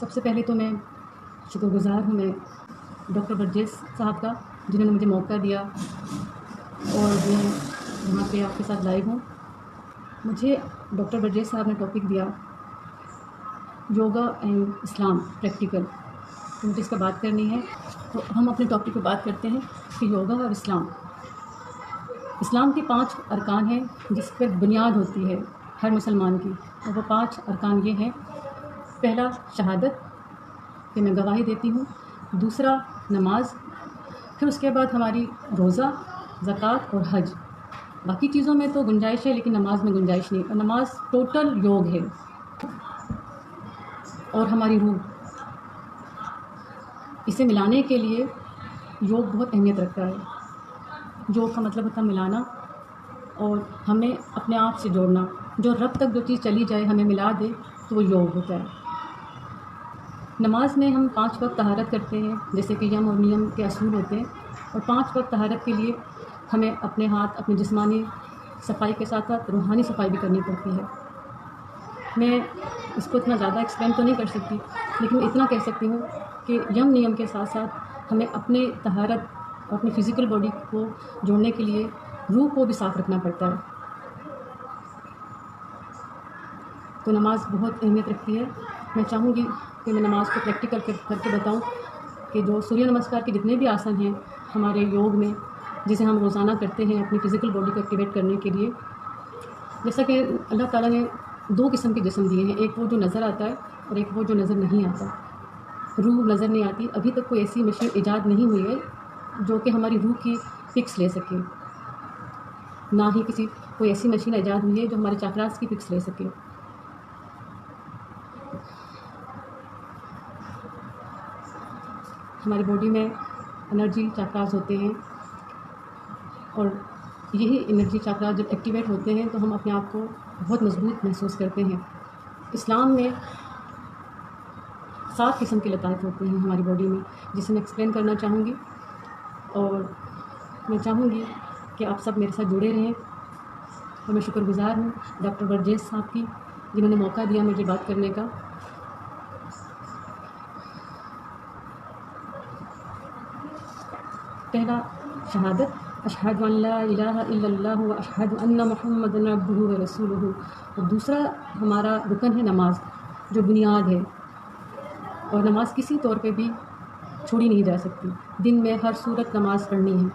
سب سے پہلے تو میں شکر گزار ہوں میں ڈاکٹر برجیس صاحب کا، جنہوں نے مجھے موقع دیا اور میں یہاں پہ آپ کے ساتھ لائیو ہوں۔ مجھے ڈاکٹر برجیس صاحب نے ٹاپک دیا یوگا اینڈ اسلام پریکٹیکل، تو مجھے اس پہ بات کرنی ہے۔ تو ہم اپنے ٹاپک پہ بات کرتے ہیں کہ یوگا اور اسلام۔ اسلام کے 5 ارکان ہیں جس پر بنیاد ہوتی ہے ہر مسلمان کی، اور وہ 5 ارکان یہ ہیں: پہلا شہادت کہ میں گواہی دیتی ہوں، دوسرا نماز، پھر اس کے بعد ہماری روزہ، زکوٰۃ اور حج۔ باقی چیزوں میں تو گنجائش ہے لیکن نماز میں گنجائش نہیں، اور نماز ٹوٹل یوگ ہے۔ اور ہماری روح، اسے ملانے کے لیے یوگ بہت اہمیت رکھتا ہے۔ یوگ کا مطلب ہوتا ہے ملانا اور ہمیں اپنے آپ سے جوڑنا۔ جو رب تک جو چیز چلی جائے ہمیں ملا دے تو وہ یوگ ہوتا ہے۔ نماز میں ہم 5 وقت طہارت کرتے ہیں، جیسے کہ یم اور نیم کے اصول ہوتے ہیں، اور 5 وقت طہارت کے لیے ہمیں اپنے ہاتھ، اپنی جسمانی صفائی کے ساتھ ساتھ روحانی صفائی بھی کرنی پڑتی ہے۔ میں اس کو اتنا زیادہ ایکسپلین تو نہیں کر سکتی، لیکن میں اتنا کہہ سکتی ہوں کہ یم نیم کے ساتھ ساتھ ہمیں اپنے طہارت اور اپنی فزیکل باڈی کو جوڑنے کے لیے روح کو بھی صاف رکھنا پڑتا ہے۔ تو نماز بہت اہمیت رکھتی ہے۔ میں چاہوں گی کہ میں نماز کو پریکٹیکل کر کے بتاؤں کہ جو سوریہ نمسکار کے جتنے بھی آسن ہیں ہمارے یوگ میں، جسے ہم روزانہ کرتے ہیں اپنی فزیکل باڈی کو ایکٹیویٹ کرنے کے لیے، جیسا کہ اللہ تعالیٰ نے 2 قسم کے جسم دیے ہیں، ایک وہ جو نظر آتا ہے اور ایک وہ جو نظر نہیں آتا۔ روح نظر نہیں آتی، ابھی تک کوئی ایسی مشین ایجاد نہیں ہوئی ہے جو کہ ہماری روح کی پکس لے سکے، نہ ہی کوئی ایسی مشین ایجاد ہوئی ہے جو ہمارے چاکراس کی پکس لے سکے۔ ہماری باڈی میں انرجی چاکراس ہوتے ہیں، اور یہی انرجی چاکراس جب ایکٹیویٹ ہوتے ہیں تو ہم اپنے آپ کو بہت مضبوط محسوس کرتے ہیں۔ اسلام میں 7 قسم کے لطائف ہوتے ہیں ہماری باڈی میں، جسے میں ایکسپلین کرنا چاہوں گی، اور میں چاہوں گی کہ آپ سب میرے ساتھ جڑے رہیں۔ اور میں شکر گزار ہوں ڈاکٹر برجیس صاحب کی، جنہوں نے موقع دیا مجھے بات کرنے کا۔ پہلا شہادت، اشہد ان لا الہ الا اللہ و اشہد ان محمد عبدہ و رسولہ۔ اور دوسرا ہمارا رکن ہے نماز، جو بنیاد ہے، اور نماز کسی طور پہ بھی چھوڑی نہیں جا سکتی، دن میں ہر صورت نماز پڑھنی ہے۔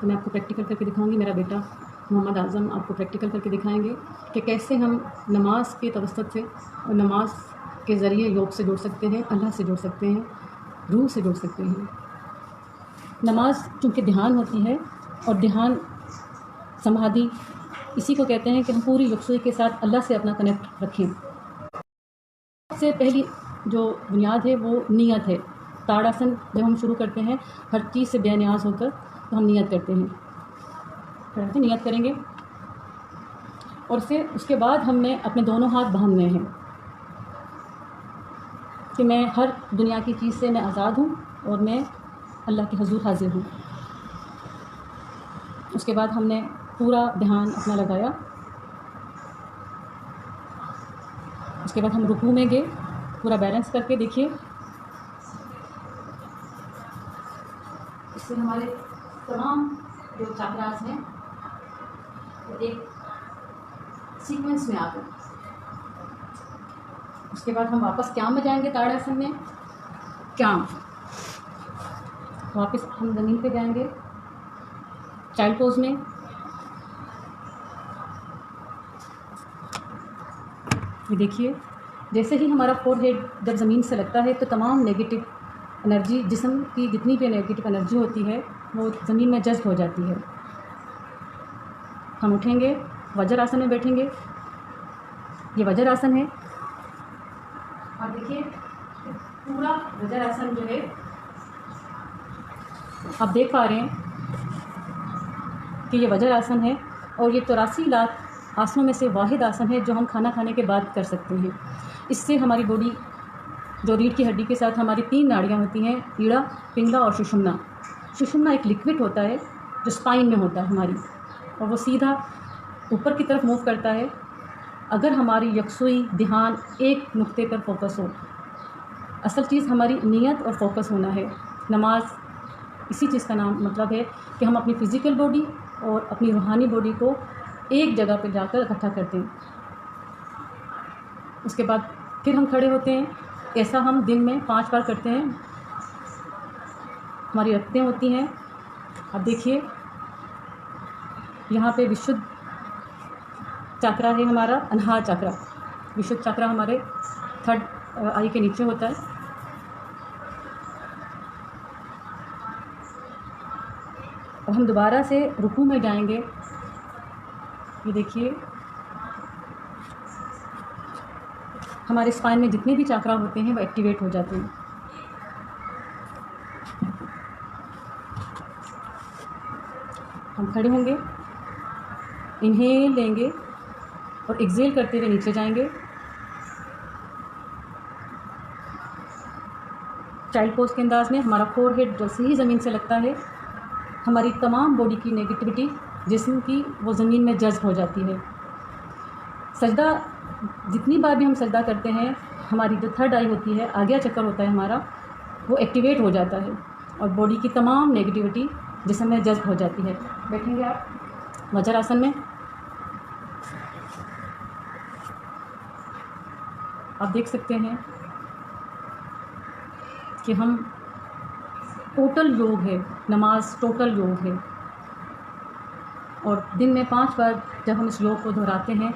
تو میں آپ کو پریکٹیکل کر کے دکھاؤں گی، میرا بیٹا محمد اعظم آپ کو پریکٹیکل کر کے دکھائیں گے کہ کیسے ہم نماز کے توسط سے اور نماز کے ذریعے یوگ سے جڑ سکتے ہیں، اللہ سے جڑ سکتے ہیں، روح سے جڑ سکتے ہیں۔ نماز چونکہ دھیان ہوتی ہے، اور دھیان سمادھی اسی کو کہتے ہیں کہ ہم پوری یکسوئی کے ساتھ اللہ سے اپنا کنیکٹ رکھیں۔ سب سے پہلی جو بنیاد ہے وہ نیت ہے۔ تاڑ آسن جب ہم شروع کرتے ہیں ہر چیز سے بے نیاز ہو کر، تو ہم نیت کرتے ہیں، نیت کریں گے، اور پھر اس کے بعد ہم نے اپنے دونوں ہاتھ باندھنے ہیں کہ میں ہر دنیا کی چیز سے میں آزاد ہوں اور میں اللہ کے حضور حاضر ہوں۔ اس کے بعد ہم نے پورا دھیان اپنا لگایا، اس کے بعد ہم رکوع میں گئے، پورا بیلنس کر کے دیکھیے، اس سے ہمارے تمام جو چاکراس ہیں وہ ایک سیکوینس میں آ گئے۔ اس کے بعد ہم واپس قیام میں جائیں گے، تاڑ آسن میں قیام، واپس ہم زمین پہ جائیں گے چائلڈ پوز میں، یہ دیکھیے جیسے ہی ہمارا فور ہیڈ جب زمین سے لگتا ہے تو تمام نیگیٹو انرجی، جسم کی جتنی بھی نیگیٹو انرجی ہوتی ہے وہ زمین میں جذب ہو جاتی ہے۔ ہم اٹھیں گے، وجر آسن میں بیٹھیں گے، یہ وجر آسن ہے، اور دیکھیے پورا وجر آسن جو ہے آپ دیکھ پا رہے ہیں کہ یہ وجر آسن ہے، اور یہ 83 لاکھ آسنوں میں سے واحد آسن ہے جو ہم کھانا کھانے کے بعد کر سکتے ہیں۔ اس سے ہماری باڈی، جو ریڑھ کی ہڈی کے ساتھ ہماری 3 ناڑیاں ہوتی ہیں، ایڑا، پنگلا اور سشمنا۔ سشمنا ایک لکوڈ ہوتا ہے جو اسپائن میں ہوتا ہے ہماری، اور وہ سیدھا اوپر کی طرف موو کرتا ہے اگر ہماری یکسوئی دھیان ایک نقطے پر فوکس ہو. اصل چیز ہماری نیت اور فوکس ہونا ہے. نماز اسی چیز کا نام مطلب ہے کہ ہم اپنی فزیکل باڈی اور اپنی روحانی باڈی کو ایک جگہ پہ جا کر اکٹھا کرتے ہیں. اس کے بعد پھر ہم کھڑے ہوتے ہیں. ایسا ہم دن میں 5 بار کرتے ہیں. ہماری رکھتیں ہوتی ہیں. اب دیکھیے یہاں پہ وشدھ چاکرا ہے ہمارا، انہار چاکرا. وشدھ چاکرا ہمارے 3rd آئی کے نیچے ہوتا ہے. اب ہم دوبارہ سے رکوع میں جائیں گے. یہ دیکھیے ہمارے اسپائن میں جتنے بھی چاکرا ہوتے ہیں وہ ایکٹیویٹ ہو جاتے ہیں. ہم کھڑے ہوں گے، انہیل لیں گے اور ایکزیل کرتے ہوئے نیچے جائیں گے. چائلڈ پوز کے انداز میں ہمارا فور ہیڈ جیسے ہی زمین سے لگتا ہے ہماری تمام باڈی کی نیگیٹیوٹی جسم کی وہ زمین میں جذب ہو جاتی ہے. سجدہ جتنی بار بھی ہم سجدہ کرتے ہیں ہماری جو 3rd آئی ہوتی ہے، آگیا چکر ہوتا ہے ہمارا، وہ ایکٹیویٹ ہو جاتا ہے اور باڈی کی تمام نیگیٹیوٹی جسم میں جذب ہو جاتی ہے. بیٹھیں گے آپ وجر آسن میں. آپ دیکھ سکتے ہیں کہ ہم ٹوٹل یوگ ہے. نماز ٹوٹل یوگ ہے اور دن میں 5 بار جب ہم اس یوگ کو دہراتے ہیں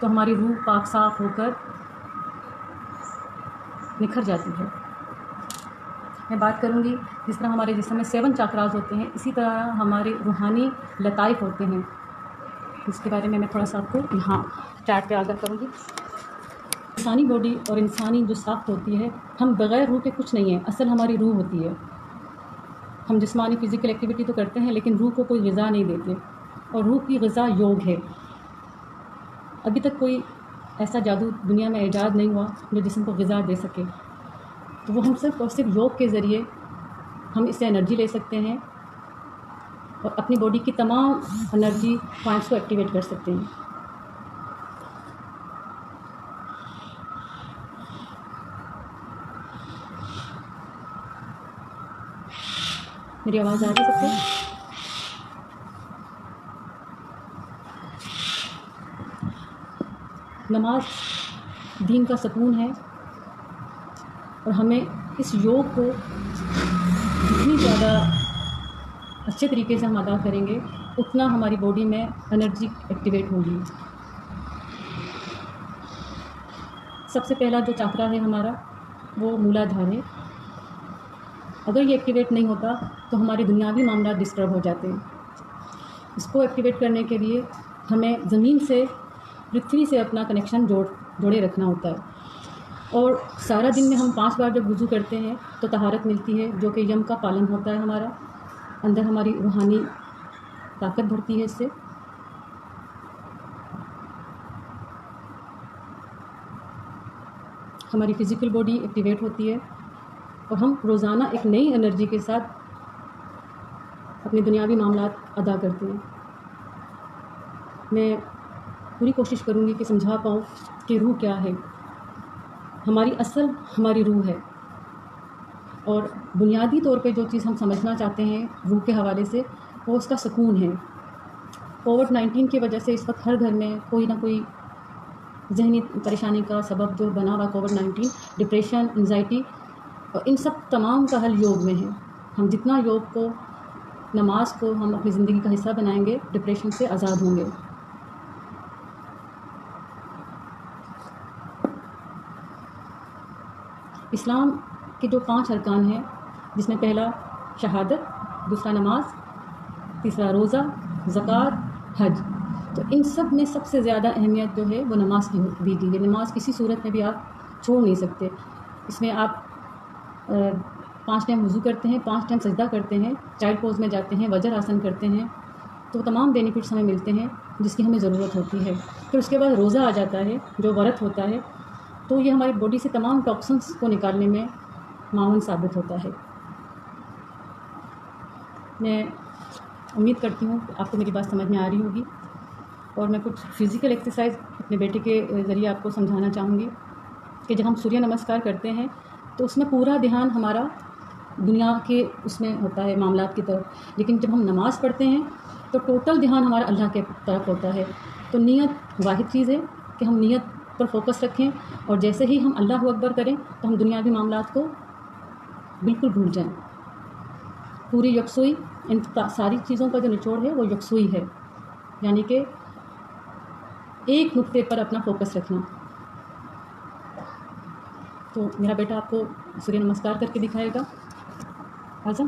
تو ہماری روح پاک صاف ہو کر نکھر جاتی ہے. میں بات کروں گی جس طرح ہمارے جسم میں 7 چاکراز ہوتے ہیں، اسی طرح ہمارے روحانی لطائف ہوتے ہیں، اس کے بارے میں تھوڑا سا آپ کو یہاں چارٹ پہ آگاہ کروں گی. انسانی باڈی اور انسانی جو ساخت ہوتی ہے، ہم بغیر روح کے کچھ نہیں ہیں. اصل ہماری روح ہوتی ہے. ہم جسمانی فزیکل ایکٹیویٹی تو کرتے ہیں لیکن روح کو کوئی غذا نہیں دیتے، اور روح کی غذا یوگ ہے. ابھی تک کوئی ایسا جادو دنیا میں ایجاد نہیں ہوا جو جسم کو غذا دے سکے. تو وہ ہم صرف اور صرف یوگ کے ذریعے ہم اس سے انرجی لے سکتے ہیں اور اپنی باڈی کی تمام انرجی پوائنٹس کو ایکٹیویٹ کر سکتے ہیں. میری آواز آ رہی ہے سب کو؟ نماز دین کا سکون ہے اور ہمیں اس یوگ کو جتنی زیادہ اچھے طریقے سے ہم ادا کریں گے اتنا ہماری باڈی میں انرجی ایکٹیویٹ ہوگی. سب سے پہلا جو چاکرا ہے ہمارا وہ مولا دھار ہے. اگر یہ ایکٹیویٹ نہیں ہوتا تو ہمارے دنیاوی معاملات ڈسٹرب ہو جاتے ہیں. اس کو ایکٹیویٹ کرنے کے لیے ہمیں زمین سے، پرتھوی سے اپنا کنیکشن جوڑے رکھنا ہوتا ہے. اور سارا دن میں ہم 5 بار جب وضو کرتے ہیں تو طہارت ملتی ہے جو کہ یم کا پالن ہوتا ہے. ہمارا اندر ہماری روحانی طاقت بڑھتی ہے اس سے. ہماری فزیکل باڈی ایکٹیویٹ ہوتی ہے اور ہم روزانہ ایک نئی انرجی کے ساتھ اپنے دنیاوی معاملات ادا کرتے ہیں. میں پوری کوشش کروں گی کہ سمجھا پاؤں کہ روح کیا ہے. ہماری اصل ہماری روح ہے اور بنیادی طور پہ جو چیز ہم سمجھنا چاہتے ہیں روح کے حوالے سے وہ اس کا سکون ہے. کووڈ-19 کی وجہ سے اس وقت ہر گھر میں کوئی نہ کوئی ذہنی پریشانی کا سبب جو بنا ہوا کووڈ-19، ڈپریشن، انزائٹی، اور ان سب تمام کا حل یوگ میں ہے. ہم جتنا یوگ کو، نماز کو ہم اپنی زندگی کا حصہ بنائیں گے ڈپریشن سے آزاد ہوں گے. اسلام کے جو 5 ارکان ہیں جس میں پہلا شہادت، دوسرا نماز، تیسرا روزہ، زکوٰۃ، حج، تو ان سب میں سب سے زیادہ اہمیت جو ہے وہ نماز کی دی گئی ہے. نماز کسی صورت میں بھی آپ چھوڑ نہیں سکتے. اس میں آپ 5 ٹائم وضو کرتے ہیں، 5 ٹائم سجدہ کرتے ہیں، چائلڈ پوز میں جاتے ہیں، وجر آسن کرتے ہیں، تو تمام بینیفٹس ہمیں ملتے ہیں جس کی ہمیں ضرورت ہوتی ہے. پھر اس کے بعد روزہ آ جاتا ہے جو ورت ہوتا ہے، تو یہ ہماری باڈی سے تمام ٹاکسنس کو نکالنے میں معاون ثابت ہوتا ہے. میں امید کرتی ہوں کہ آپ کو میری بات سمجھ میں آ رہی ہوگی اور میں کچھ فزیکل ایکسرسائز اپنے بیٹے کے ذریعے آپ کو سمجھانا چاہوں گی کہ جب ہم سوریہ نمسکار کرتے ہیں تو اس میں پورا دھیان ہمارا دنیا کے اس میں ہوتا ہے معاملات کی طرف، لیکن جب ہم نماز پڑھتے ہیں تو ٹوٹل دھیان ہمارا اللہ کے طرف ہوتا ہے. تو نیت واحد چیز ہے کہ ہم نیت پر فوکس رکھیں، اور جیسے ہی ہم اللہ اکبر کریں تو ہم دنیاوی معاملات کو بالکل بھول جائیں. پوری یکسوئی، ان ساری چیزوں کا جو نچوڑ ہے وہ یکسوئی ہے، یعنی کہ ایک نقطے پر اپنا فوکس رکھنا. تو میرا بیٹا آپ کو سوریہ نمسکار کر کے دکھائے گا. اعظم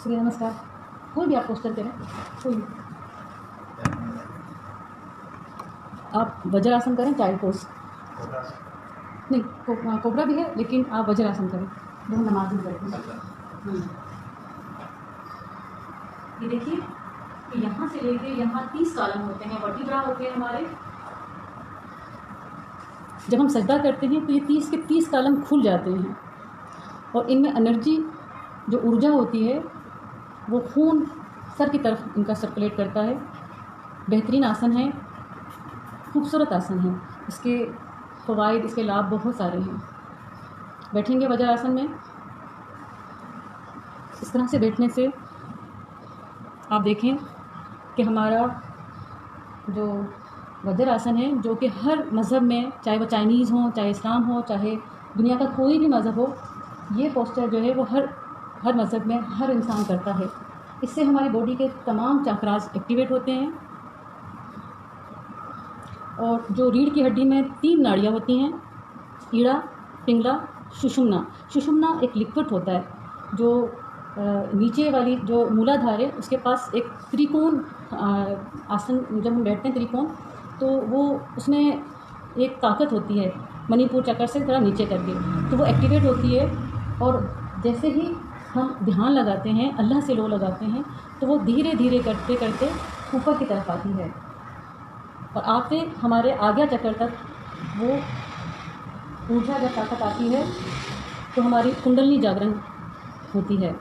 سوریہ نمسکار کوئی بھی آپ پوسٹر کریں، کوئی آپ وجر آسن کریں، چائلڈ پوز نہیں، کوبرا بھی ہے لیکن آپ وجر آسن کریں جو ہم نماز میں کرتے ہیں. یہ دیکھیے کہ یہاں سے لے کے یہاں 30 کالم ہوتے ہیں، ورٹیبرا ہوتے ہیں ہمارے. جب ہم سجدہ کرتے ہیں تو یہ 30 کے 30 کالم کھل جاتے ہیں، اور ان میں انرجی جو ارجا ہوتی ہے وہ خون سر کی طرف ان کا سرکولیٹ کرتا ہے. بہترین آسن ہے، خوبصورت آسن ہے، اس کے فوائد، اس کے لابھ بہت سارے ہیں. بیٹھیں گے وجر آسن میں. اس طرح سے بیٹھنے سے آپ دیکھیں کہ ہمارا جو وجر آسن ہے، جو کہ ہر مذہب میں، چاہے وہ چائنیز ہوں، چاہے اسلام ہو، چاہے دنیا کا کوئی بھی مذہب ہو، یہ پوسچر جو ہے وہ ہر مذہب میں ہر انسان کرتا ہے. اس سے ہماری باڈی کے تمام چاکراز ایکٹیویٹ ہوتے ہیں. اور جو ریڑھ کی ہڈی میں 3 ناڑیاں ہوتی ہیں، ایڑا، پنگلا، سشمنا. سشمنا ایک لیکوڈ ہوتا ہے جو نیچے والی جو مولا دھار ہے اس کے پاس ایک تریکون آسن، جب ہم بیٹھتے ہیں تریکون، تو وہ اس میں ایک طاقت ہوتی ہے منی پور چکر سے تھوڑا نیچے کر کے، تو وہ ایکٹیویٹ ہوتی ہے. اور جیسے ہی ہم دھیان لگاتے ہیں، اللہ سے لو لگاتے ہیں، تو وہ دھیرے دھیرے کرتے کرتے اوپر کی طرف آتی ہے، اور آتے ہمارے آگیا چکر تک وہ ارجا جب طاقت آتی ہے تو ہماری کنڈلنی جاگرن ہوتی ہے.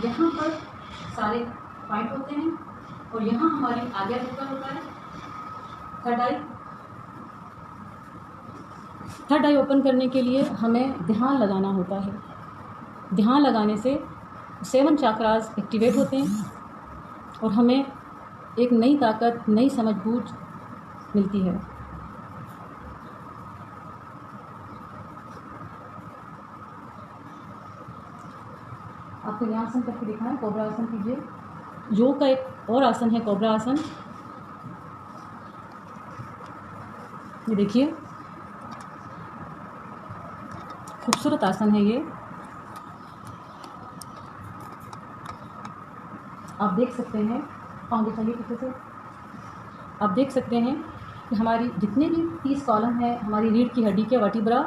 یہاں پر سارے پوائنٹ ہوتے ہیں، اور یہاں ہماری آگیا چکر ہوتا ہے. تھرڈ آئی اوپن کرنے کے لیے ہمیں دھیان لگانا ہوتا ہے. دھیان لگانے سے 7 چاکراز ایکٹیویٹ ہوتے ہیں، اور ہمیں ایک نئی طاقت، نئی سمجھ بوجھ ملتی ہے. آپ کو یہ آسن کر کے دکھائیں، کوبرا آسن کیجیے. یوگ کا ایک اور آسن ہے کوبرا آسن. یہ دیکھیے خوبصورت آسن ہے یہ. آپ دیکھ سکتے ہیں، پاؤں دکھائیے پیچھے سے. آپ دیکھ سکتے ہیں کہ ہماری جتنے بھی 30 کالم ہیں ہماری ریڑھ کی ہڈی کے ورٹیبرا،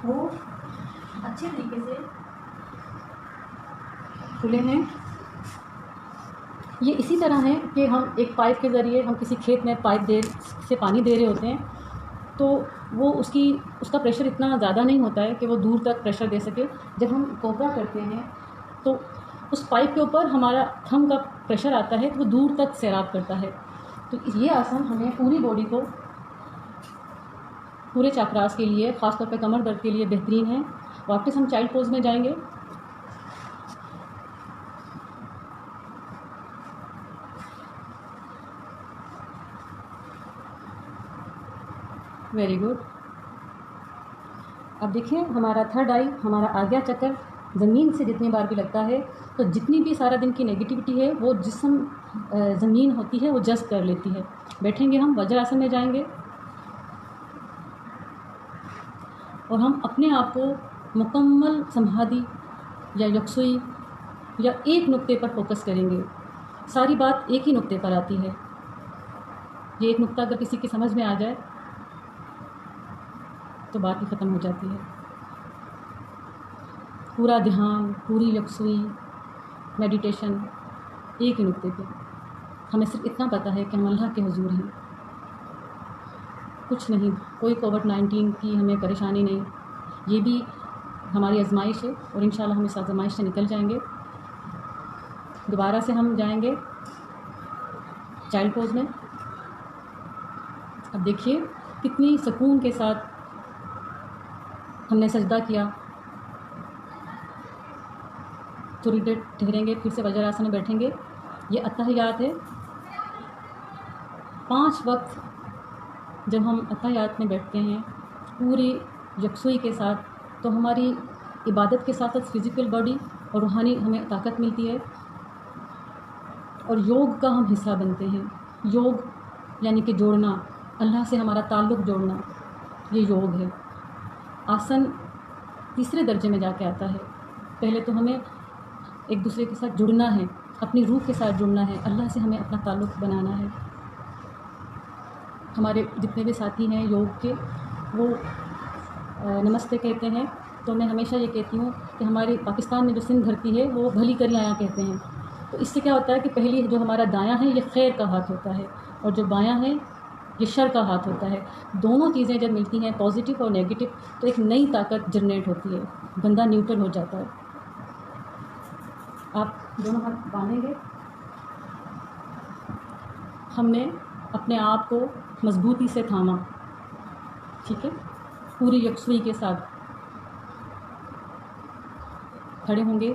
وہ اچھے طریقے سے کھلے ہیں. یہ اسی طرح ہے کہ ہم ایک پائپ کے ذریعے ہم کسی کھیت میں پائپ سے پانی دے رہے ہوتے ہیں، تو وہ اس کا پریشر اتنا زیادہ نہیں ہوتا ہے کہ وہ دور تک پریشر دے سکے. جب ہم کوبرا کرتے ہیں تو اس پائپ کے اوپر ہمارا تھم کا پریشر آتا ہے تو وہ دور تک سیراب کرتا ہے. تو یہ آسن ہمیں پوری باڈی کو، پورے چاکراز کے لیے، خاص طور پہ کمر درد کے لیے بہترین ہے. واپس ہم چائلڈ پوز میں جائیں گے. Very good. اب دیکھیں ہمارا تھرڈ آئی، ہمارا آگیا چکر زمین سے جتنی بار بھی لگتا ہے تو جتنی بھی سارا دن کی نیگیٹیوٹی ہے وہ جسم زمین ہوتی ہے وہ جذب کر لیتی ہے. بیٹھیں گے، ہم وجر آسن میں جائیں گے، اور ہم اپنے آپ کو مکمل سمادھی یا یکسوئی یا ایک نقطے پر فوکس کریں گے. ساری بات ایک ہی نقطے پر آتی ہے. یہ ایک نقطہ اگر کسی کی سمجھ میں آ جائے تو بات ہی ختم ہو جاتی ہے. پورا دھیان، پوری یکسوئی، میڈیٹیشن ایک ہی نقطے پہ. ہمیں صرف اتنا پتہ ہے کہ ہم اللہ کے حضور ہیں، کچھ نہیں. کوئی کووڈ 19 کی ہمیں پریشانی نہیں. یہ بھی ہماری آزمائش ہے اور انشاءاللہ ہم اس آزمائش سے نکل جائیں گے. دوبارہ سے ہم جائیں گے چائلڈ پوز میں. اب دیکھیے کتنی سکون کے ساتھ ہم نے سجدہ کیا. تھوڑی دیر ٹھہریں گے، پھر سے وجر آسن میں بیٹھیں گے. یہ اتحیات ہے. 5 وقت جب ہم اتحیات میں بیٹھتے ہیں پوری یکسوئی کے ساتھ، تو ہماری عبادت کے ساتھ ساتھ فزیکل باڈی اور روحانی ہمیں طاقت ملتی ہے اور یوگ کا ہم حصہ بنتے ہیں. یوگ یعنی کہ جوڑنا، اللہ سے ہمارا تعلق جوڑنا، یہ یوگ ہے. آسن تیسرے درجے میں جا کے آتا ہے. پہلے تو ہمیں ایک دوسرے کے ساتھ جڑنا ہے، اپنی روح کے ساتھ جڑنا ہے، اللہ سے ہمیں اپنا تعلق بنانا ہے. ہمارے جتنے بھی ساتھی ہیں یوگ کے وہ نمستے کہتے ہیں، تو میں ہمیشہ یہ کہتی ہوں کہ ہماری پاکستان میں جو سندھ دھرتی ہے وہ بھلی کری آیا کہتے ہیں. تو اس سے کیا ہوتا ہے کہ پہلی جو ہمارا دایاں ہے یہ خیر کا ہاتھ ہوتا ہے اور جو بایاں ہے یہ شر کا ہاتھ ہوتا ہے. دونوں چیزیں جب ملتی ہیں پازیٹیو اور نیگیٹو تو ایک نئی طاقت جنریٹ ہوتی ہے، بندہ نیوٹرل ہو جاتا ہے. آپ دونوں ہاتھ باندھیں گے. ہم نے اپنے آپ کو مضبوطی سے تھاما، ٹھیک ہے. پوری یکسوئی کے ساتھ کھڑے ہوں گے.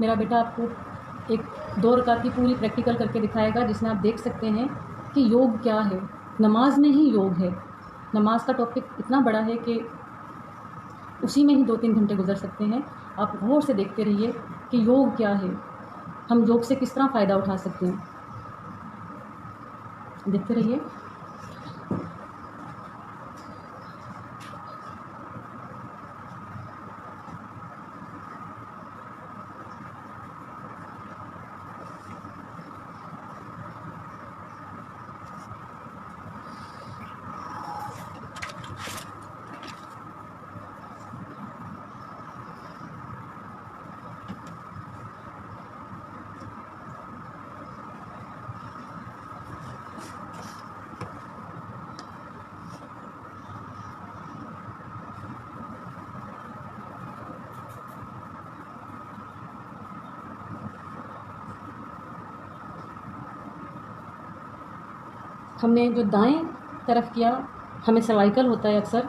میرا بیٹا آپ کو ایک 2 رکعت کی پوری پریکٹیکل کر کے دکھائے گا جس میں آپ دیکھ سکتے ہیں کہ یوگ کیا ہے. نماز میں ہی یوگ ہے. نماز کا ٹاپک اتنا بڑا ہے کہ اسی میں ہی 2-3 گھنٹے گزر سکتے ہیں. آپ غور سے دیکھتے رہیے کہ یوگ کیا ہے، ہم یوگ سے کس طرح فائدہ اٹھا سکتے ہیں. دیکھتے رہیے. ہم نے جو دائیں طرف کیا، ہمیں سروائیکل ہوتا ہے اکثر،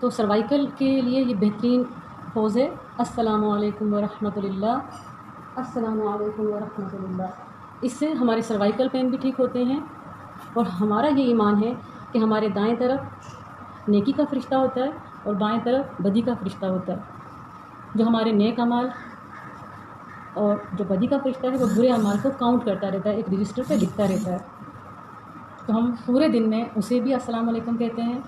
تو سروائیکل کے لیے یہ بہترین پوز ہے. السلام علیکم ورحمۃ اللہ، السلام علیکم ورحمۃ اللہ. اس سے ہمارے سروائیکل پین بھی ٹھیک ہوتے ہیں اور ہمارا یہ ایمان ہے کہ ہمارے دائیں طرف نیکی کا فرشتہ ہوتا ہے اور بائیں طرف بدی کا فرشتہ ہوتا ہے. جو ہمارے نیک اعمال اور جو بدی کا فرشتہ ہے وہ برے اعمال کو کاؤنٹ کرتا رہتا ہے، ایک رجسٹر پہ لکھتا رہتا ہے. تو ہم پورے دن میں اسے بھی السلام علیکم کہتے ہیں.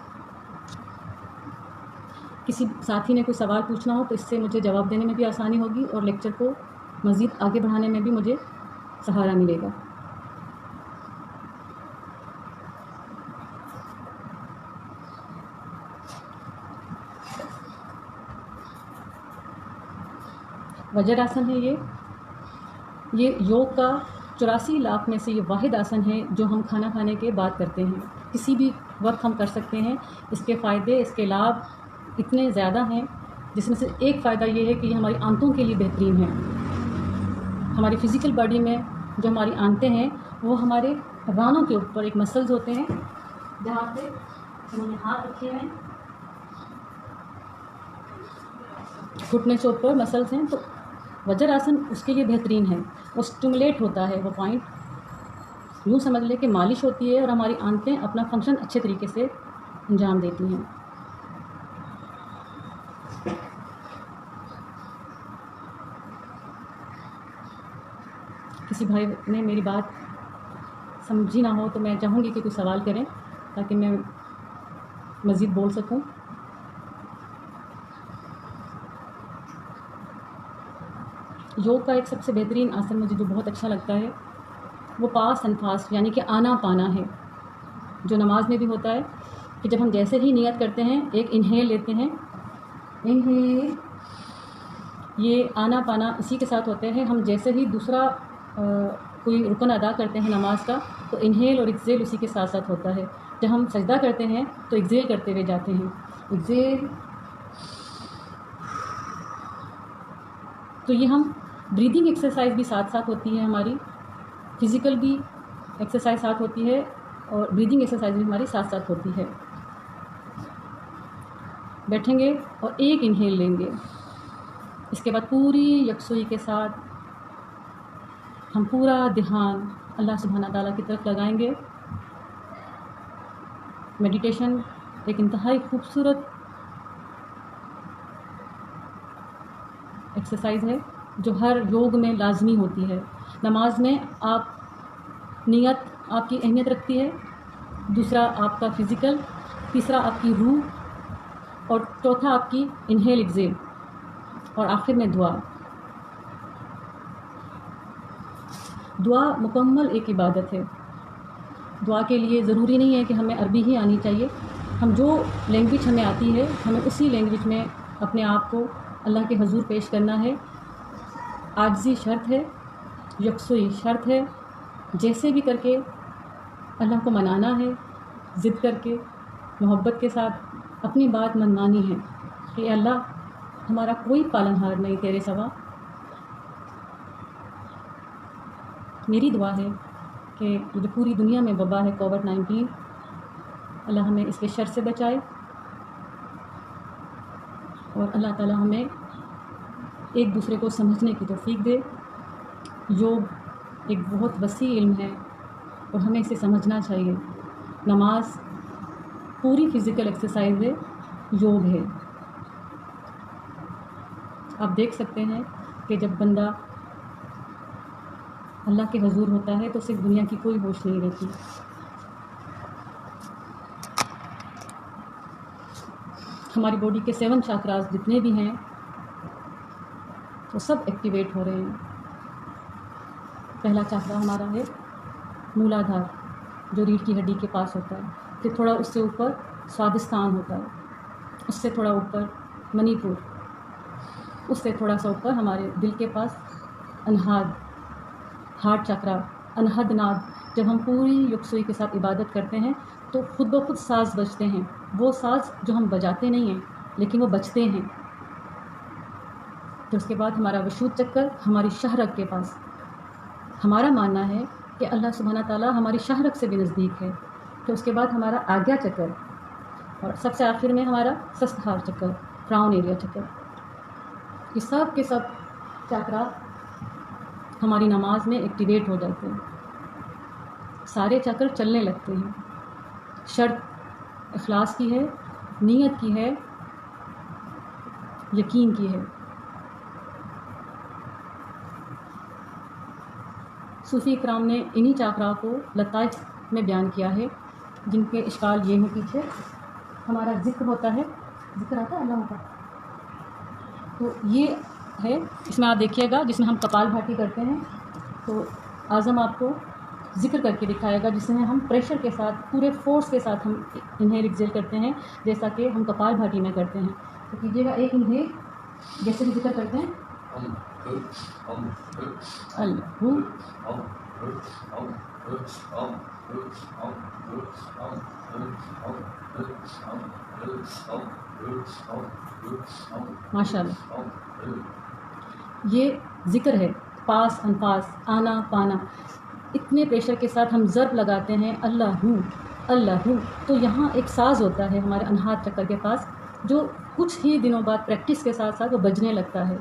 کسی ساتھی نے کوئی سوال پوچھنا ہو تو اس سے مجھے جواب دینے میں بھی آسانی ہوگی اور لیکچر کو مزید آگے بڑھانے میں بھی مجھے سہارا ملے گا. وجر آسن ہے یہ یوگ کا 84 لاکھ میں سے یہ واحد آسن ہے جو ہم کھانا کھانے کے بعد کرتے ہیں. کسی بھی وقت ہم کر سکتے ہیں. اس کے فائدے، اس کے لابھ اتنے زیادہ ہیں، جس میں سے ایک فائدہ یہ ہے کہ یہ ہماری آنتوں کے لیے بہترین ہے. ہماری فزیکل باڈی میں جو ہماری آنتیں ہیں وہ ہمارے رانوں کے اوپر ایک مسلز ہوتے ہیں جہاں پہ انہوں نے ہاتھ رکھے ہیں، گھٹنے سے اوپر مسلز ہیں. تو وجر آسن اس کے لیے بہترین ہے. وہ اسٹیمولیٹ ہوتا ہے، وہ پوائنٹ یوں سمجھ لے کہ مالش ہوتی ہے اور ہماری آنتیں اپنا فنکشن اچھے طریقے سے انجام دیتی ہیں. کسی بھائی نے میری بات سمجھی نہ ہو تو میں چاہوں گی کہ کوئی سوال کریں تاکہ میں مزید بول سکوں. یوگ کا ایک سب سے بہترین آسن مجھے جو بہت اچھا لگتا ہے وہ پاس اینڈ فاسٹ یعنی کہ آنا پانا ہے، جو نماز میں بھی ہوتا ہے کہ جب ہم جیسے ہی نیت کرتے ہیں ایک انہیل لیتے ہیں، انہیل، یہ آنا پانا اسی کے ساتھ ہوتے ہیں. ہم جیسے ہی دوسرا کوئی رکن ادا کرتے ہیں نماز کا تو انہیل اور ایکزیل اسی کے ساتھ ساتھ ہوتا ہے. جب ہم سجدہ کرتے ہیں تو ایکزیل کرتے ہوئے جاتے ہیں. ایکزیل. تو یہ ہم بریدنگ ایکسرسائز بھی ساتھ ساتھ ہوتی ہے ہماری، فزیکل بھی ایکسرسائز ساتھ ہوتی ہے اور بریدنگ ایکسرسائز بھی ہماری ساتھ ساتھ ہوتی ہے. بیٹھیں گے اور ایک انہیل لیں گے. اس کے بعد پوری یکسوئی کے ساتھ ہم پورا دھیان اللہ سبحانہ تعالیٰ کی طرف لگائیں گے. میڈیٹیشن ایک انتہائی خوبصورت ایکسرسائز ہے جو ہر یوگ میں لازمی ہوتی ہے. نماز میں نیت آپ کی اہمیت رکھتی ہے، دوسرا آپ کا فزیکل، تیسرا آپ کی روح اور چوتھا آپ کی انہیل ایکزیل اور آخر میں دعا. دعا مکمل ایک عبادت ہے. دعا کے لیے ضروری نہیں ہے کہ ہمیں عربی ہی آنی چاہیے. ہم جو لینگویج ہمیں آتی ہے ہمیں اسی لینگویج میں اپنے آپ کو اللہ کے حضور پیش کرنا ہے. عاجزی شرط ہے، یکسوئی شرط ہے. جیسے بھی کر کے اللہ کو منانا ہے، ضد کر کے محبت کے ساتھ اپنی بات منوانی ہے کہ اے اللہ ہمارا کوئی پالن ہار نہیں تیرے سوا. میری دعا ہے کہ جو پوری دنیا میں وبا ہے کووڈ-19، اللہ ہمیں اس کے شر سے بچائے اور اللہ تعالیٰ ہمیں ایک دوسرے کو سمجھنے کی توفیق دے. یوگ ایک بہت وسیع علم ہے اور ہمیں اسے سمجھنا چاہیے. نماز پوری فزیکل ایکسرسائز ہے، یوگ ہے. آپ دیکھ سکتے ہیں کہ جب بندہ اللہ کے حضور ہوتا ہے تو صرف دنیا کی کوئی ہوش نہیں رہتی. ہماری باڈی کے 7 چاکراز جتنے بھی ہیں وہ سب ایکٹیویٹ ہو رہے ہیں. پہلا چاکرا ہمارا ہے مولادھار جو ریڑھ کی ہڈی کے پاس ہوتا ہے. پھر تھوڑا اس سے اوپر سوادستان ہوتا ہے، اس سے تھوڑا اوپر منی پور، اس سے تھوڑا سا اوپر ہمارے دل کے پاس انہاد، ہارٹ چاکرا، انہد ناد. جب ہم پوری یکسوئی کے ساتھ عبادت کرتے ہیں تو خود بخود ساز بجتے ہیں. وہ ساز جو ہم بجاتے نہیں ہیں لیکن وہ بجتے ہیں. پھر اس کے بعد ہمارا وشود چکر ہماری شہرگ کے پاس. ہمارا ماننا ہے کہ اللہ سبحانہ تعالیٰ ہماری شہرگ سے بھی نزدیک ہے. پھر اس کے بعد ہمارا آگیا چکر اور سب سے آخر میں ہمارا سستھار چکر، کراؤن ایریا چکر. یہ سب کے سب چاکرا ہماری نماز میں ایکٹیویٹ ہو جاتے ہیں. سارے چکر چلنے لگتے ہیں. شرط اخلاص کی ہے، نیت کی ہے، یقین کی ہے. صوفی اکرام نے انہی چاکرا کو لطائف میں بیان کیا ہے جن کے اشکال یہ ہیں. پیچھے ہمارا ذکر ہوتا ہے، ذکر آتا ہے اللہ کا، تو یہ ہے. اس میں آپ دیکھیے گا جس میں ہم کپال بھاتی کرتے ہیں تو اعظم آپ کو ذکر کر کے دکھائے گا جس میں ہم پریشر کے ساتھ پورے فورس کے ساتھ ہم انہیل ایکزیل کرتے ہیں جیسا کہ ہم کپال بھاتی میں کرتے ہیں. تو کیجیے گا ایک انہیل جیسے کہ ذکر کرتے ہیں اللہ. ماشاء اللہ. یہ ذکر ہے، پاس انفاس، آنا پانا. اتنے پریشر کے ساتھ ہم ضرب لگاتے ہیں اللہ ہوں اللہ ہوں. تو یہاں ایک ساز ہوتا ہے ہمارے انہاد چکر کے پاس جو کچھ ہی دنوں بعد پریکٹس کے ساتھ ساتھ وہ بجنے لگتا ہے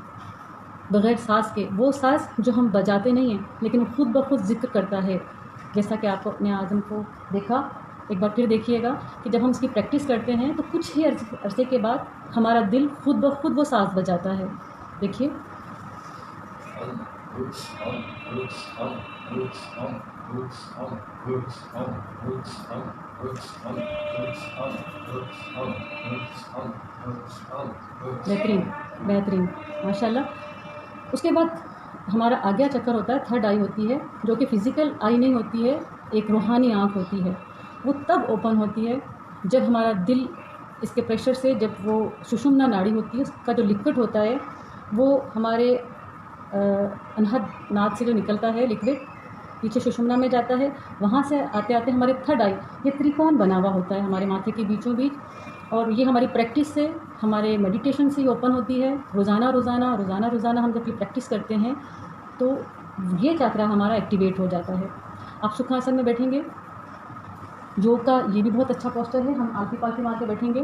بغیر ساز کے. وہ ساز جو ہم بجاتے نہیں ہیں لیکن وہ خود بخود ذکر کرتا ہے. جیسا کہ آپ اپنے اعظم کو دیکھا، ایک بار پھر دیکھیے گا کہ جب ہم اس کی پریکٹس کرتے ہیں تو کچھ ہی عرصے کے بعد ہمارا دل خود بخود وہ ساز بجاتا ہے. دیکھیے بہترین بہترین ماشاء اللہ. اس کے بعد ہمارا آگیا چکر ہوتا ہے، تھرڈ آئی ہوتی ہے جو کہ فزیکل آئی نہیں ہوتی ہے، ایک روحانی آنکھ ہوتی ہے. وہ تب اوپن ہوتی ہے جب ہمارا دل اس کے پریشر سے، جب وہ سشمنا ناڑی ہوتی ہے اس کا جو لکوڈ ہوتا ہے وہ ہمارے انہد ناد سے جو نکلتا ہے لکوڈ پیچھے سشمنا میں جاتا ہے، وہاں سے آتے آتے ہمارے تھرڈ آئی یہ تریکون بنا ہوا ہوتا ہے ہمارے ماتھے کے بیچوں بیچ، اور یہ ہماری پریکٹس سے، ہمارے میڈیٹیشن سے یہ اوپن ہوتی ہے۔ روزانہ روزانہ روزانہ روزانہ ہم جب یہ پریکٹس کرتے ہیں تو یہ چاکرا ہمارا ایکٹیویٹ ہو جاتا ہے۔ آپ سکھاسن میں بیٹھیں گے، یوگ کا یہ بھی بہت اچھا پوسچر ہے، ہم آلتی پالتی مار کے بیٹھیں گے۔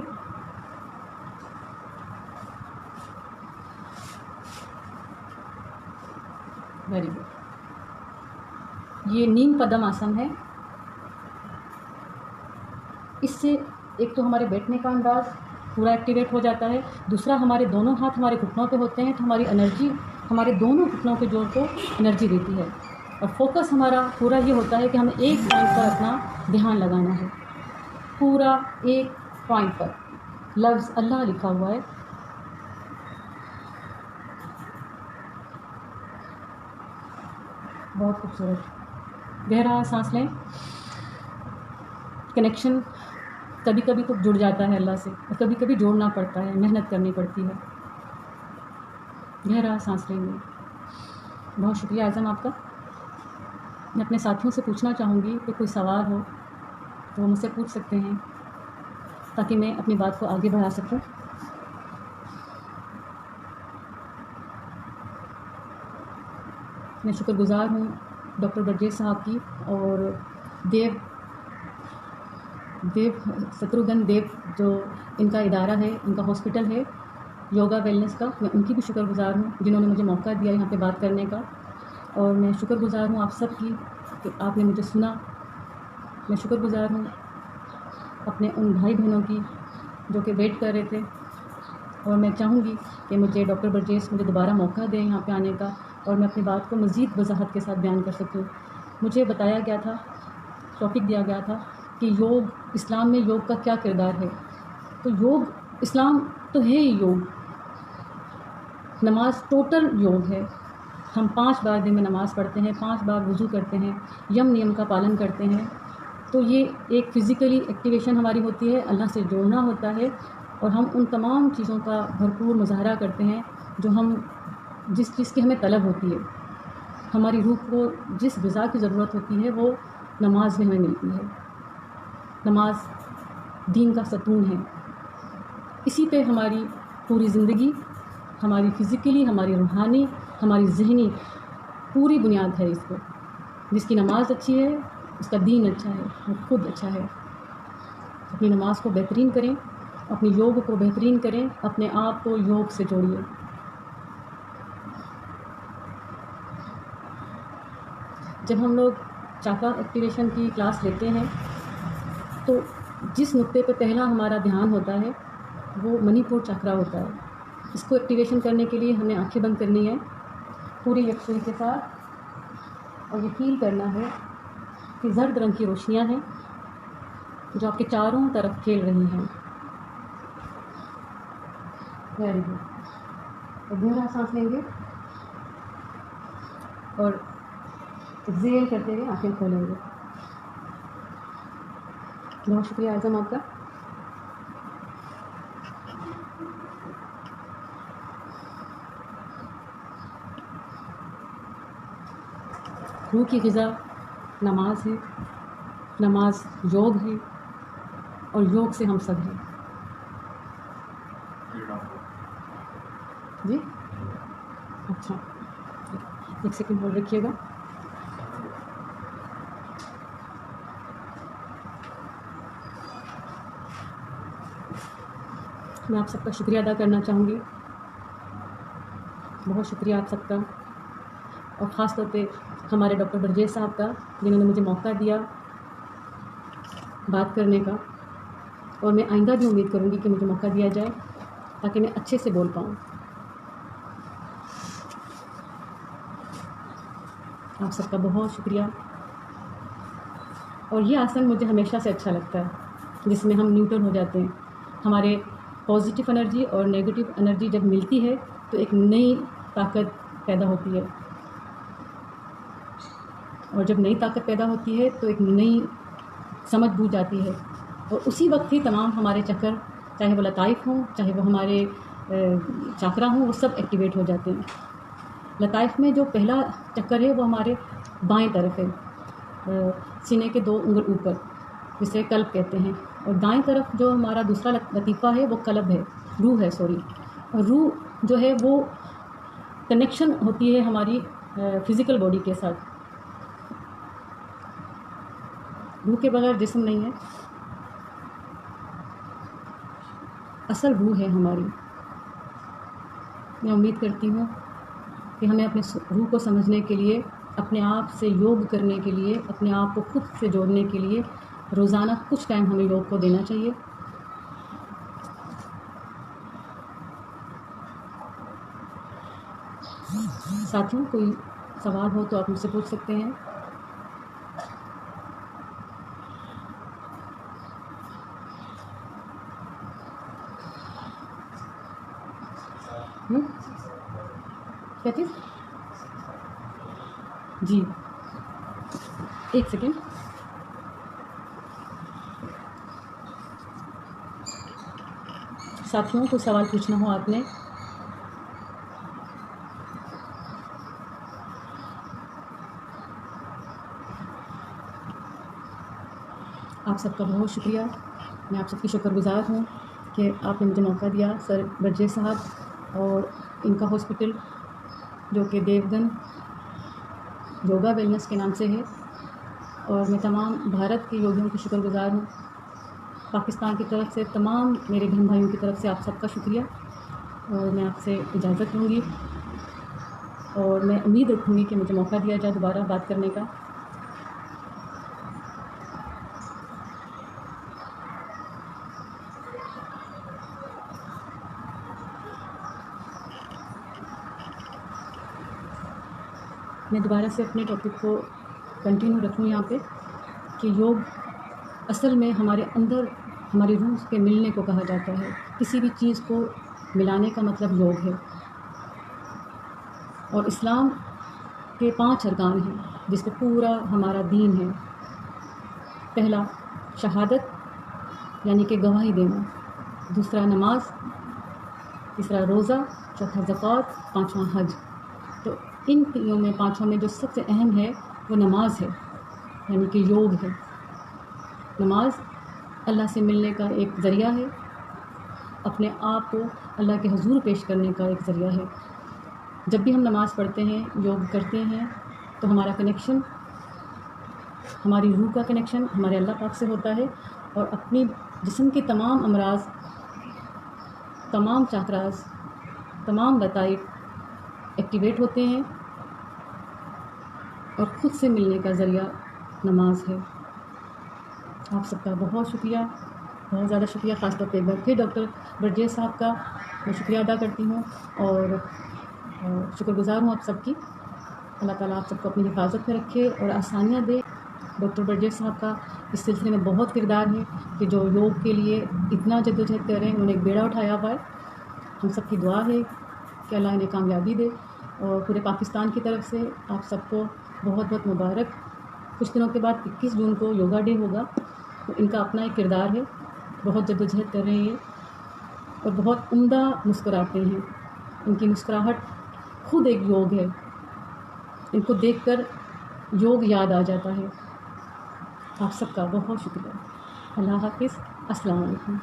Very good. یہ نیم پدم آسن ہے، اس سے ایک تو ہمارے بیٹھنے کا انداز پورا ایکٹیویٹ ہو جاتا ہے، دوسرا ہمارے دونوں ہاتھ ہمارے گھٹنوں پہ ہوتے ہیں تو ہماری انرجی ہمارے دونوں گھٹنوں کے جوڑ کو انرجی دیتی ہے، اور فوکس ہمارا پورا یہ ہوتا ہے کہ ہمیں ایک پوائنٹ پر اپنا دھیان لگانا ہے، پورا ایک پوائنٹ پر۔ لفظ اللہ لکھا ہوا ہے، بہت خوبصورت۔ گہرا سانس لیں۔ کنیکشن کبھی کبھی تو جڑ جاتا ہے اللہ سے، اور کبھی کبھی جوڑنا پڑتا ہے، محنت کرنی پڑتی ہے۔ گہرا سانس لیں گے۔ بہت شکریہ اعظم آپ کا۔ میں اپنے ساتھیوں سے پوچھنا چاہوں گی کہ کوئی سوال ہو تو وہ مجھ سے پوچھ سکتے ہیں تاکہ میں اپنی بات کو آگے بڑھا سکوں۔ میں شکر گزار ہوں ڈاکٹر برجیش صاحب کی اور دیو ستروگن دیو جو ان کا ادارہ ہے، ان کا ہاسپٹل ہے یوگا ویلنس کا، میں ان کی بھی شکر گزار ہوں جنہوں نے مجھے موقع دیا یہاں پہ بات کرنے کا، اور میں شکر گزار ہوں آپ سب کی کہ آپ نے مجھے سنا۔ میں شکر گزار ہوں اپنے ان بھائی بہنوں کی جو کہ ویٹ کر رہے تھے، اور میں چاہوں گی کہ مجھے ڈاکٹر برجیش مجھے دوبارہ موقع دیں یہاں پہ آنے کا، اور میں اپنی بات کو مزید وضاحت کے ساتھ بیان کر سکوں۔ مجھے بتایا گیا تھا، ٹاپک دیا گیا تھا کہ یوگ، اسلام میں یوگ کا کیا کردار ہے، تو یوگ اسلام تو ہے ہی یوگ، نماز ٹوٹل یوگ ہے۔ ہم 5 بار دن میں نماز پڑھتے ہیں، 5 بار وضو کرتے ہیں، یم نیم کا پالن کرتے ہیں، تو یہ ایک فزیکلی ایکٹیویشن ہماری ہوتی ہے، اللہ سے جوڑنا ہوتا ہے، اور ہم ان تمام چیزوں کا بھرپور مظاہرہ کرتے ہیں جو ہم جس چیز کی ہمیں طلب ہوتی ہے، ہماری روح کو جس غذا کی ضرورت ہوتی ہے وہ نماز میں ہمیں ملتی ہے۔ نماز دین کا ستون ہے، اسی پہ ہماری پوری زندگی، ہماری فزیکلی، ہماری روحانی، ہماری ذہنی پوری بنیاد ہے اس پہ۔ جس کی نماز اچھی ہے اس کا دین اچھا ہے، وہ خود اچھا ہے۔ اپنی نماز کو بہترین کریں، اپنی یوگ کو بہترین کریں، اپنے آپ کو یوگ سے جوڑیے۔ جب ہم لوگ چاکرا ایکٹیویشن کی کلاس لیتے ہیں تو جس نقطے پہ پہلا ہمارا دھیان ہوتا ہے وہ منی پور چاکرا ہوتا ہے۔ اس کو ایکٹیویشن کرنے کے لیے ہمیں آنکھیں بند کرنی ہے پوری یکسوئی کے ساتھ، اور یہ فیل کرنا ہے کہ زرد رنگ کی روشنیاں ہیں جو آپ کے چاروں طرف کھیل رہی ہیں۔ Very good. اور گہرا سانس لیں گے اور ایکسہیل کرتے ہوئے آنکھیں کھولیں گے۔ بہت شکریہ اعظم آپ کا۔ روح کی غذا نماز ہے، نماز یوگ ہے، اور یوگ سے ہم سب ہیں۔ جی اچھا، ایک سیکنڈ ہولڈ رکھیے گا۔ میں آپ سب کا شکریہ ادا کرنا چاہوں گی، بہت شکریہ آپ سب کا، اور خاص طور پہ ہمارے ڈاکٹر برجیش صاحب کا جنہوں نے مجھے موقع دیا بات کرنے کا، اور میں آئندہ بھی امید کروں گی کہ مجھے موقع دیا جائے تاکہ میں اچھے سے بول پاؤں۔ آپ سب کا بہت شکریہ۔ اور یہ آسن مجھے ہمیشہ سے اچھا لگتا ہے جس میں ہم نیوٹرل ہو جاتے ہیں، ہمارے پازیٹیو انرجی اور نیگیٹو انرجی جب ملتی ہے تو ایک نئی طاقت پیدا ہوتی ہے، اور جب نئی طاقت پیدا ہوتی ہے تو ایک نئی سمجھ بوجھ آتی ہے، اور اسی وقت ہی تمام ہمارے چکر، چاہے وہ لطائف ہوں چاہے وہ ہمارے چاکرا ہوں، وہ سب ایکٹیویٹ ہو جاتے ہیں۔ لطائف میں جو پہلا چکر ہے وہ ہمارے بائیں طرف ہے، سینے کے 2 انگل اوپر، جسے قلب کہتے ہیں، اور دائیں طرف جو ہمارا دوسرا لطیفہ ہے وہ قلب ہے، روح ہے سوری. اور روح جو ہے وہ کنیکشن ہوتی ہے ہماری فزیکل باڈی کے ساتھ. روح کے بغیر جسم نہیں ہے. اصل روح ہے ہماری. میں امید کرتی ہوں کہ ہمیں اپنے روح کو سمجھنے کے لیے، اپنے آپ سے یوگ کرنے کے لیے، اپنے آپ کو خود سے جوڑنے کے لیے روزانہ کچھ ٹائم ہمیں یوگ کو دینا چاہیے. ساتھیوں کوئی سوال ہو تو آپ مجھ سے پوچھ سکتے ہیں. کیا چیز؟ جی ایک سیکنڈ. ساتھیوں کو سوال پوچھنا ہو آپ نے. آپ سب کا بہت شکریہ. میں آپ سب کی شکر گزار ہوں کہ آپ نے مجھے موقع دیا. سر برجیش صاحب اور ان کا ہاسپٹل جو کہ دیوگن یوگا ویلنس کے نام سے ہے، اور میں تمام بھارت کے یوگیوں کی شکر گزار ہوں. پاکستان کی طرف سے تمام میرے بہن بھائیوں کی طرف سے آپ سب کا شکریہ. اور میں آپ سے اجازت لوں گی، اور میں امید رکھوں گی کہ مجھے موقع دیا جائے دوبارہ بات کرنے کا. میں دوبارہ سے اپنے ٹاپک کو کنٹینیو رکھوں یہاں پہ کہ یوگ اصل میں ہمارے اندر ہماری روح کے ملنے کو کہا جاتا ہے. کسی بھی چیز کو ملانے کا مطلب یوگ ہے. اور اسلام کے 5 ارکان ہیں جس پہ پورا ہمارا دین ہے. پہلا شہادت یعنی کہ گواہی دینا، دوسرا نماز، تیسرا روزہ، چوتھا زکوٰۃ، 5واں حج. تو ان تینوں میں 5 میں جو سب سے اہم ہے وہ نماز ہے، یعنی کہ یوگ ہے. نماز اللہ سے ملنے کا ایک ذریعہ ہے، اپنے آپ کو اللہ کے حضور پیش کرنے کا ایک ذریعہ ہے. جب بھی ہم نماز پڑھتے ہیں، یوگ کرتے ہیں، تو ہمارا کنیکشن، ہماری روح کا کنیکشن ہمارے اللہ پاک سے ہوتا ہے، اور اپنی جسم کے تمام امراض، تمام چاکراز، تمام لطائف ایکٹیویٹ ہوتے ہیں، اور خود سے ملنے کا ذریعہ نماز ہے. آپ سب کا بہت شکریہ، بہت زیادہ شکریہ. خاص طور پہ ایک بار پھر ڈاکٹر برجیش صاحب کا میں شکریہ ادا کرتی ہوں، اور شکر گزار ہوں آپ سب کی. اللہ تعالیٰ آپ سب کو اپنی حفاظت میں رکھے اور آسانیاں دے. ڈاکٹر برجیش صاحب کا اس سلسلے میں بہت کردار ہے کہ جو یوگ کے لیے اتنا جدوجہد کر رہے ہیں. انہوں نے ایک بیڑا اٹھایا ہوا ہے. ہم سب کی دعا ہے کہ اللہ انہیں کامیابی دے. اور پورے پاکستان کی طرف سے آپ سب کو بہت بہت مبارک. کچھ دنوں کے بعد 21 جون کو یوگا ڈے ہوگا، تو ان کا اپنا ایک کردار ہے. بہت جدوجہد کر رہے ہیں اور بہت عمدہ مسکراتے ہیں. ان کی مسکراہٹ خود ایک یوگ ہے. ان کو دیکھ کر یوگ یاد آ جاتا ہے. آپ سب کا بہت شکریہ. اللہ حافظ. السلام علیکم.